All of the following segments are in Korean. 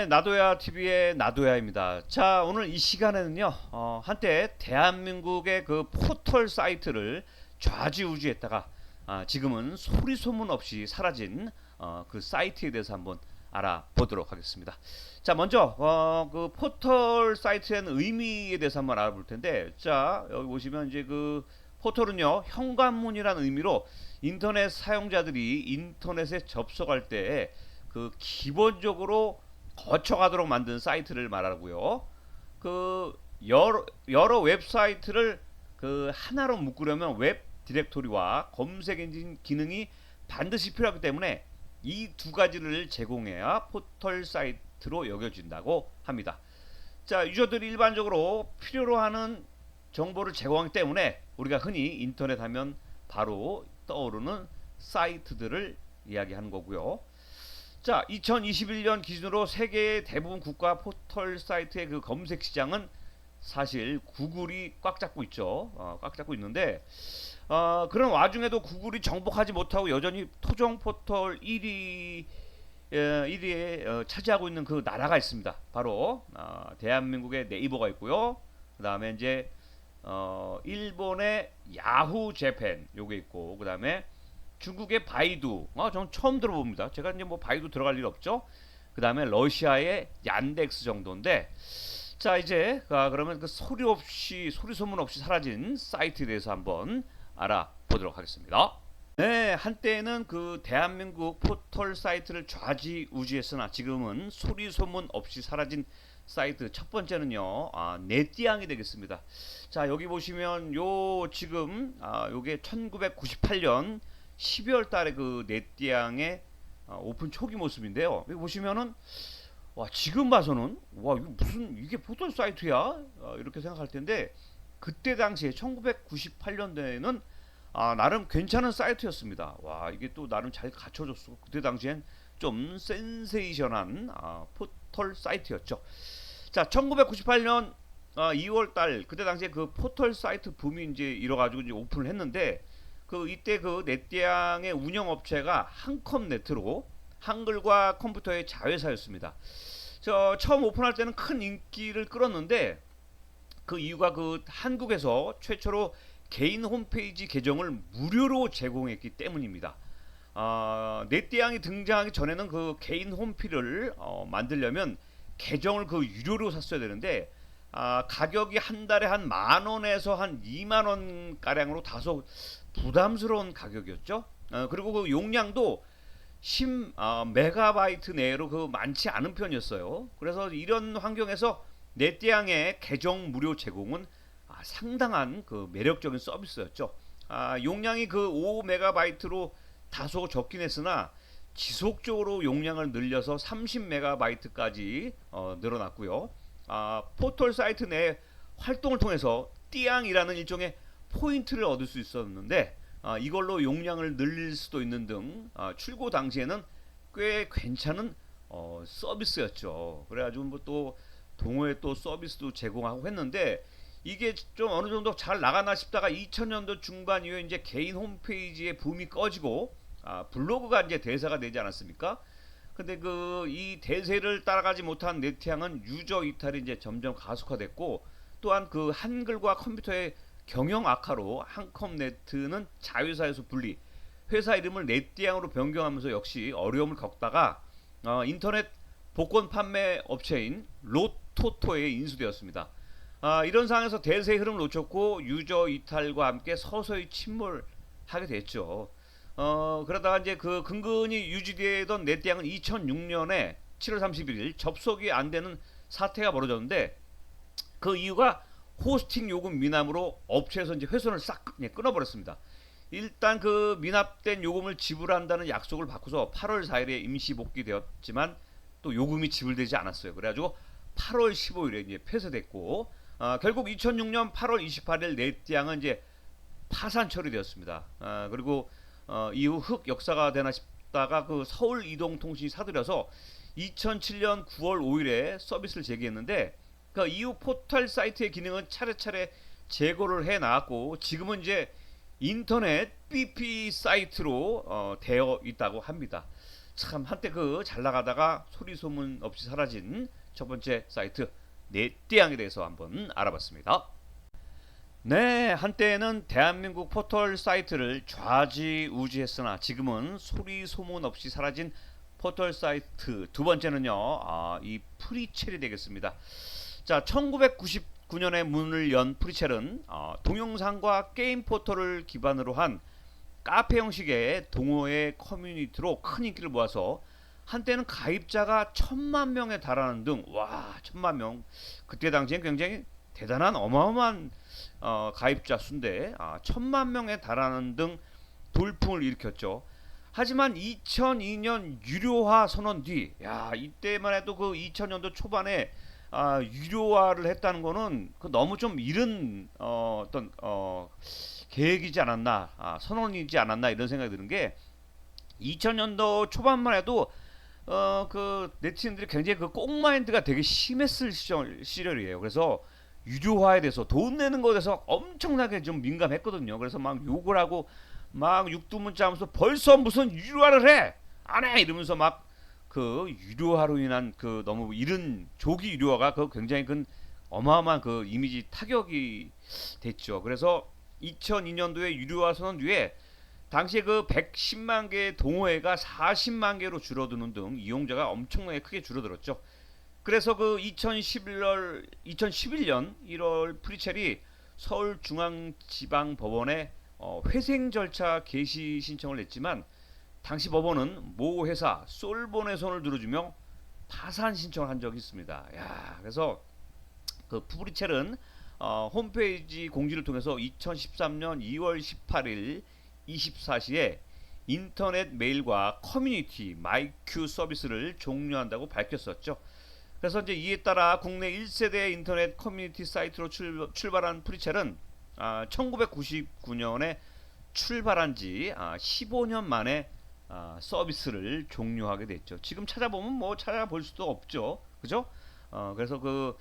나도야 TV의 나도야입니다. 자, 오늘 이 시간에는요, 한때 대한민국의 그 포털 사이트를 좌지우지했다가 지금은 소리 소문 없이 사라진 그 사이트에 대해서 한번 알아보도록 하겠습니다. 자, 먼저 그 포털 사이트의 의미에 대해서 한번 알아볼 텐데, 자, 여기 보시면 이제 그 포털은요, 현관문이라는 의미로 인터넷 사용자들이 인터넷에 접속할 때 그 기본적으로 거쳐가도록 만든 사이트를 말하고요. 그 여러 웹사이트를 그 하나로 묶으려면 웹 디렉토리와 검색 엔진 기능이 반드시 필요하기 때문에 이 두 가지를 제공해야 포털 사이트로 여겨진다고 합니다. 자, 유저들이 일반적으로 필요로 하는 정보를 제공하기 때문에 우리가 흔히 인터넷 하면 바로 떠오르는 사이트들을 이야기하는 거고요. 자, 2021년 기준으로 세계의 대부분 국가 포털 사이트의 그 검색 시장은 사실 구글이 꽉 잡고 있죠. 꽉 잡고 있는데 그런 와중에도 구글이 정복하지 못하고 여전히 토종 포털 1위에 차지하고 있는 그 나라가 있습니다. 바로 대한민국의 네이버가 있고요. 그 다음에 이제 일본의 야후 재팬 요게 있고, 그 다음에 중국의 바이두, 저는 처음 들어봅니다. 제가 이제 뭐 바이두 들어갈 일 없죠. 그 다음에 러시아의 얀덱스 정도인데, 자, 이제 그러면 그 소리 소문 없이 사라진 사이트에 대해서 한번 알아보도록 하겠습니다. 네, 한때는 그 대한민국 포털 사이트를 좌지우지했으나 지금은 소리 소문 없이 사라진 사이트 첫 번째는요, 네띠앙이 되겠습니다. 자, 여기 보시면 요 지금 요게 1998년 12월 달에 그 네띠앙의 오픈 초기 모습인데요. 여기 보시면은 와, 지금 봐서는 와, 이거 무슨 이게 포털 사이트야? 이렇게 생각할 텐데 그때 당시에 1998년도에는 나름 괜찮은 사이트였습니다. 와, 이게 또 나름 잘 갖춰졌어. 그때 당시엔 좀 센세이션한 포털 사이트였죠. 자, 1998년 2월 달 그때 당시에 그 포털 사이트 붐이 이제 일어가지고 이제 오픈을 했는데 그 이때 그 넷대양의 운영 업체가 한컴네트로 한글과 컴퓨터의 자회사였습니다. 저 처음 오픈할 때는 큰 인기를 끌었는데 그 이유가 그 한국에서 최초로 개인 홈페이지 계정을 무료로 제공했기 때문입니다. 넷대양이 등장하기 전에는 그 개인 홈피를 만들려면 계정을 그 유료로 샀어야 되는데 가격이 한 달에 한 만 원에서 한 2만 원 가량으로 다소 부담스러운 가격이었죠. 그리고 그 용량도 10 메가바이트 내로 그 많지 않은 편이었어요. 그래서 이런 환경에서 넷대양의 계정 무료 제공은 상당한 그 매력적인 서비스였죠. 용량이 그 5 메가바이트로 다소 적긴 했으나 지속적으로 용량을 늘려서 30 메가바이트까지 늘어났고요. 포털 사이트 내 활동을 통해서 띠양이라는 일종의 포인트를 얻을 수 있었는데 이걸로 용량을 늘릴 수도 있는 등 출고 당시에는 꽤 괜찮은 서비스였죠. 그래가지고 뭐 또 동호회 또 서비스도 제공하고 했는데 이게 좀 어느 정도 잘 나가나 싶다가 2000년도 중반 이후에 이제 개인 홈페이지의 붐이 꺼지고 블로그가 이제 대세가 되지 않았습니까? 근데 그 이 대세를 따라가지 못한 네티앙은 유저 이탈이 이제 점점 가속화됐고 또한 그 한글과 컴퓨터의 경영 악화로 한컴네트는 자회사에서 분리, 회사 이름을 네띠앙으로 변경하면서 역시 어려움을 겪다가 인터넷 복권 판매 업체인 로토토에 인수되었습니다. 이런 상황에서 대세의 흐름을 놓쳤고 유저 이탈과 함께 서서히 침몰하게 됐죠. 그러다가 이제 그 근근히 유지되던 넷대양은 2006년에 7월 31일 접속이 안 되는 사태가 벌어졌는데 그 이유가 호스팅 요금 미납으로 업체에서 이제 회선을 싹 끊어버렸습니다. 일단 그 미납된 요금을 지불한다는 약속을 받고서 8월 4일에 임시 복귀되었지만 또 요금이 지불되지 않았어요. 그래가지고 8월 15일에 이제 폐쇄됐고 결국 2006년 8월 28일 넷대양은 이제 파산 처리되었습니다. 그리고 이후 흑 역사가 되나 싶다가 그 서울 이동통신이 사들여서 2007년 9월 5일에 서비스를 제기했는데 그 이후 포털 사이트의 기능은 차례차례 제고를 해 나왔고 지금은 이제 인터넷 BP 사이트로 되어 있다고 합니다. 참 한때 그 잘 나가다가 소리 소문 없이 사라진 첫 번째 사이트 넷대양에 대해서 한번 알아봤습니다. 네, 한때는 대한민국 포털 사이트를 좌지우지했으나 지금은 소리 소문 없이 사라진 포털 사이트 두 번째는요, 이 프리첼이 되겠습니다. 자, 1999년에 문을 연 프리첼은 동영상과 게임 포털을 기반으로 한 카페 형식의 동호회 커뮤니티로 큰 인기를 모아서 한때는 가입자가 1,000만 명에 달하는 등, 와, 1,000만 명, 그때 당시엔 굉장히 대단한 어마어마한 가입자 수인데 1,000만 명에 달하는 등 돌풍을 일으켰죠. 하지만 2002년 유료화 선언 뒤, 야, 이때만 해도 그 2000년도 초반에 유료화를 했다는 거는 그 너무 좀 이른 어떤 계획이지 않았나, 선언이지 않았나 이런 생각이 드는 게 2000년도 초반만 해도 그 네티즌들이 굉장히 그 꽁마인드가 되게 심했을 시절이에요. 그래서 유료화에 대해서 돈 내는 것에 대해서 엄청나게 좀 민감했거든요. 그래서 막 욕을 하고 막 육두문자 하면서 벌써 무슨 유료화를 해! 안 해! 이러면서 막 그 유료화로 인한 그 너무 이른 조기 유료화가 그 굉장히 큰 어마어마한 그 이미지 타격이 됐죠. 그래서 2002년도에 유료화 선언 뒤에 당시에 그 110만 개의 동호회가 40만 개로 줄어드는 등 이용자가 엄청나게 크게 줄어들었죠. 그래서 그 2011년 1월 프리첼이 서울중앙지방법원에 회생 절차 개시 신청을 냈지만 당시 법원은 모 회사 솔본의 손을 들어주며 파산 신청을 한 적이 있습니다. 야, 그래서 그 프리첼은 홈페이지 공지를 통해서 2013년 2월 18일 24시에 인터넷 메일과 커뮤니티 마이큐 서비스를 종료한다고 밝혔었죠. 그래서 이제 이에 따라 국내 1세대 인터넷 커뮤니티 사이트로 출발한 프리첼은 1999년에 출발한 지 15년 만에 서비스를 종료하게 됐죠. 지금 찾아보면 뭐 찾아볼 수도 없죠. 그죠? 그래서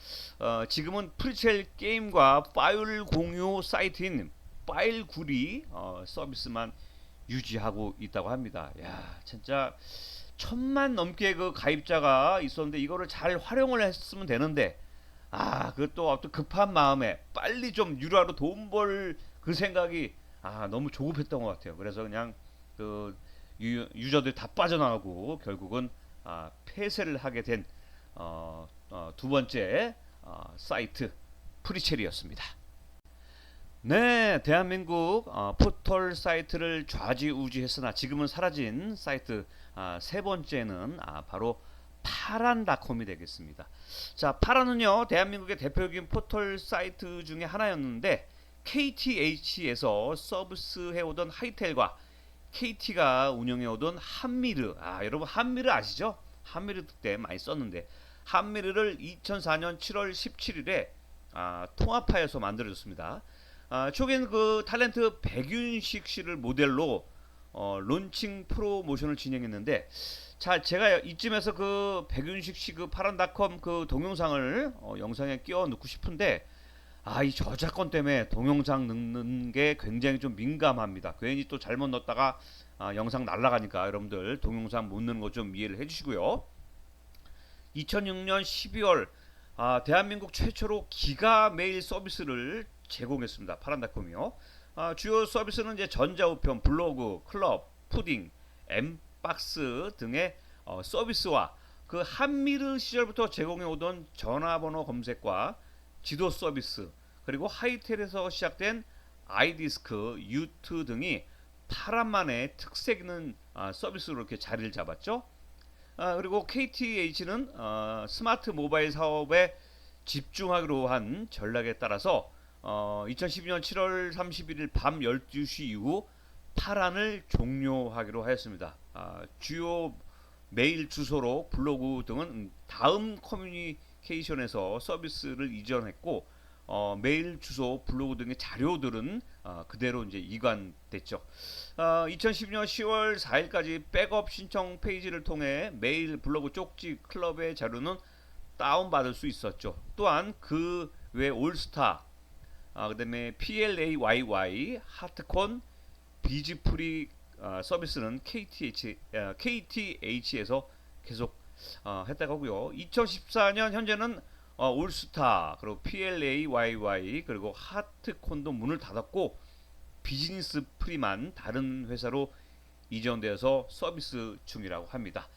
지금은 프리첼 게임과 파일 공유 사이트인 파일구리 서비스만 유지하고 있다고 합니다. 야, 진짜 1,000만 넘게 그 가입자가 있었는데 이거를 잘 활용을 했으면 되는데 그것도 어떤 급한 마음에 빨리 좀 유료화로 돈 벌 그 생각이 너무 조급했던 것 같아요. 그래서 그냥 그 유저들 다 빠져나가고 결국은 폐쇄를 하게 된 두 번째 사이트 프리첼이었습니다. 네, 대한민국 포털 사이트를 좌지우지했으나 지금은 사라진 사이트 세 번째는 바로 파란닷컴이 되겠습니다. 자, 파란은요 대한민국의 대표적인 포털 사이트 중에 하나였는데 KTH에서 서비스해오던 하이텔과 KT가 운영해오던 한미르, 여러분 한미르 아시죠? 한미르 때 많이 썼는데 한미르를 2004년 7월 17일에 통합하여서 만들어졌습니다. 초기엔 그 탤런트 백윤식 씨를 모델로 론칭 프로모션을 진행했는데, 자, 제가 이쯤에서 그 백윤식 씨 그 파란닷컴 그 동영상을 영상에 끼워 넣고 싶은데, 이 저작권 때문에 동영상 넣는 게 굉장히 좀 민감합니다. 괜히 또 잘못 넣었다가 영상 날라가니까 여러분들 동영상 못 넣는 거 좀 이해를 해주시고요. 2006년 12월 대한민국 최초로 기가 메일 서비스를 제공했습니다. 파란닷컴이요. 주요 서비스는 이제 전자우편, 블로그, 클럽, 푸딩, 엠박스 등의 서비스와 그 한미르 시절부터 제공해오던 전화번호 검색과 지도 서비스, 그리고 하이텔에서 시작된 아이디스크, 유트 등이 파란만의 특색 있는 서비스로 이렇게 자리를 잡았죠. 그리고 KTH는 스마트 모바일 사업에 집중하기로 한 전략에 따라서 2012년 7월 31일 밤 12시 이후 파란을 종료하기로 하였습니다. 주요 메일 주소로 블로그 등은 다음 커뮤니케이션에서 서비스를 이전했고 메일 주소, 블로그 등의 자료들은 그대로 이제 이관됐죠. 2012년 10월 4일까지 백업 신청 페이지를 통해 메일, 블로그, 쪽지, 클럽의 자료는 다운받을 수 있었죠. 또한 그 외 올스타, 그다음에 PLAYY, 하트콘, 비즈프리 서비스는 KTH에서 계속 했다고 하고요. 2014년 현재는 올스타 그리고 PLAYY 그리고 하트콘도 문을 닫았고 비즈니스 프리만 다른 회사로 이전되어서 서비스 중이라고 합니다.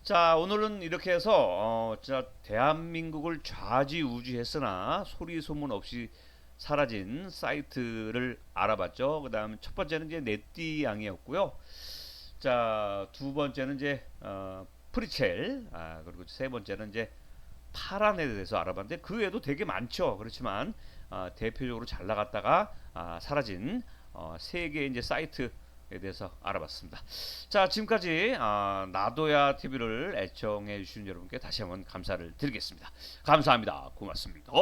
자, 오늘은 이렇게 해서 자, 대한민국을 좌지우지했으나 소리 소문 없이 사라진 사이트를 알아봤죠. 그다음 첫 번째는 이제 네띠양이었고요. 자, 두 번째는 이제 프리첼, 그리고 세 번째는 이제 파란에 대해서 알아봤는데 그 외에도 되게 많죠. 그렇지만 대표적으로 잘 나갔다가 사라진 세 개의 이제 사이트에 대해서 알아봤습니다. 자, 지금까지 나도야 TV를 애청해 주신 여러분께 다시 한번 감사를 드리겠습니다. 감사합니다. 고맙습니다.